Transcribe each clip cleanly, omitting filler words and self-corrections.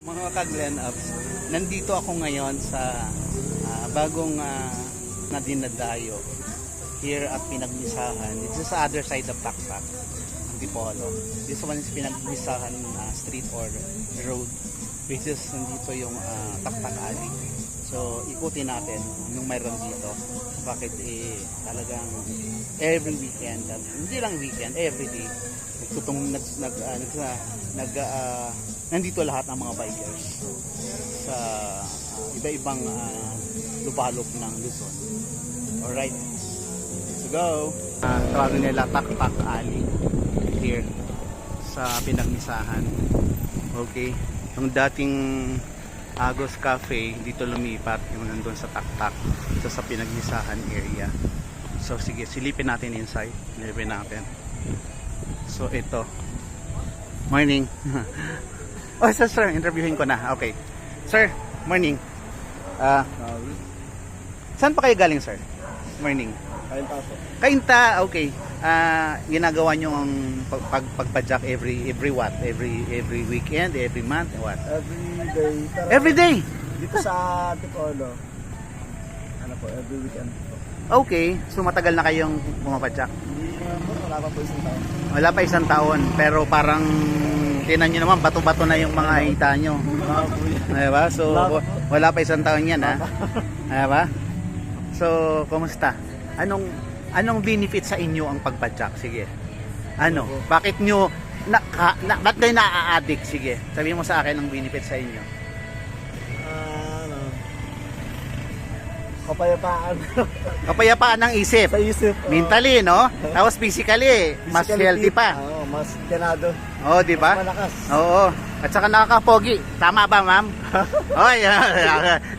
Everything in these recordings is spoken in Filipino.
Mga ka-Glen Ups, nandito ako ngayon sa bagong na dinadayo here at Pinagmisahan. This is the other side of Taktak, Antipolo. This one is Pinagmisahan street or road, which is nandito yung Taktak Alley. So ikutin natin anong mayroon dito. Bakit talagang every weekend, hindi lang weekend, every day nandito lahat ng mga bikers sa iba-ibang lupalop ng Luzon. Alright, let's go! Tawagin nila Taktak Alley here sa Pinagmisahan. Okay, yung dating Agos Cafe dito lumipat yung nandun sa Taktak, ito sa Pinagmisahan area. So sige, silipin natin inside. Silipin natin. So ito, morning. Oh, sir, interviewin ko na. Okay. Sir, morning. Saan pa kayo galing, sir? Morning. Kainta po. Kainta, okay. Ginagawa nyo ang pagpadjak every what? Every weekend, every month, what? Every day. Pero Every day? dito sa Antipolo, ano po, every weekend po. Okay. So matagal na kayong pumapadjak? Hindi po, wala pa po isang taon. Wala pa isang taon, pero parang tinan nyo naman, bato-bato na yung mga hita nyo. Wala po yan. Diba? So, wala pa isang taon yan, ha? Diba? So, kumusta? Anong benefit sa inyo ang pagpadjak? Sige. Ano? Bakit nyo, ba't kayo na-addict? Sige. Sabihin mo sa akin ang benefit sa inyo. Ano? Kapayapaan. Kapayapaan ng isip. Sa isip. Mentally, no? Tapos physically, mas healthy pa. Oo, mas ganado. Oo, di ba? Mas malakas. Oo. At saka nakakapogi. Tama ba, ma'am? Oy,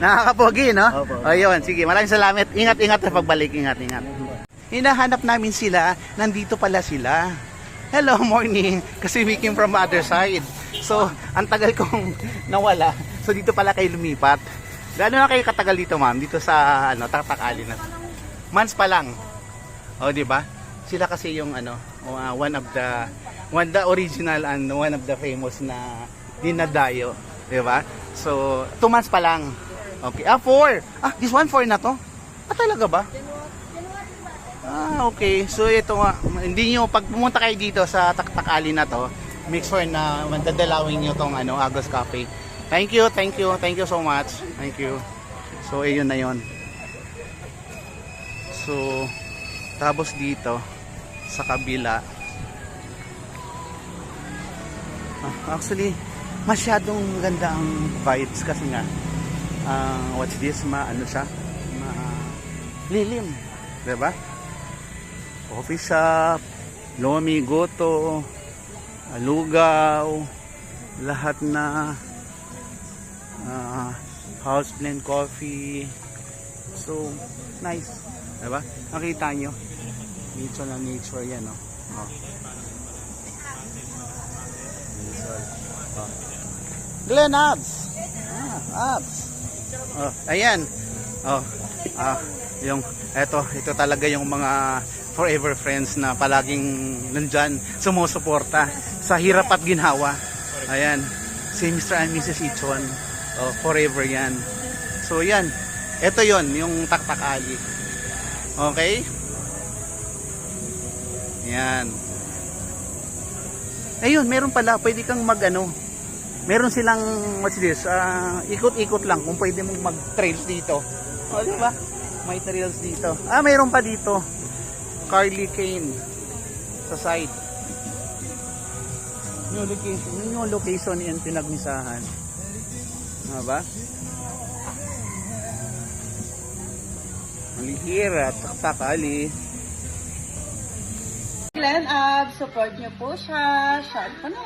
nakakapogi, no? Opo. O, yun. Sige, maraming salamat. Ingat-ingat sa pagbalik. Ingat-ingat. Hinahanap namin sila. Nandito pala sila. Hello, morning. Kasi we came from other side. So, ang tagal kong nawala. So, dito pala kayo lumipat. Gaano na kayo katagal dito, ma'am? Dito sa, Taktak Alley na. Months pa lang. O, di ba? Sila kasi yung, one of the original and one of the famous na dinadayo. Di ba? So, 2 months pa lang. Okay. 4. This one 4 na to? Talaga ba? Okay. So, ito nga. Hindi nyo, pag pumunta kayo dito sa Taktak Alley na to, make sure na mandadalawin nyo tong Agos Cafe. Thank you so much. Thank you. So, ayun na yun. So, tapos dito, sa kabila, actually, masyadong ganda ang vibes kasi nga, what's this, lilim, diba? Coffee shop, lomi, goto, lugaw, lahat na house blend coffee. So, nice, diba? Nakita nyo, nature na nature yan, no? Glen Ups. Ups. Ayan. Ito talaga yung mga forever friends na palaging nandyan, sumusuporta sa hirap at ginhawa. Ayan. Si Mr. and Mrs. Ichon. Forever yan. So yan. Ito yon yung Taktak Alley. Okay? Yan. Ayun, meron pala. Pwede kang meron silang, what's this, ikot-ikot lang kung pwede mong mag-trails dito. Diba? May trails dito. Mayroon pa dito. Carly Cane sa side. Yung location yan Pinagmisahan. Diba? Malihira, Taktak Alley. Glen Ups, support nyo po siya. Share po na.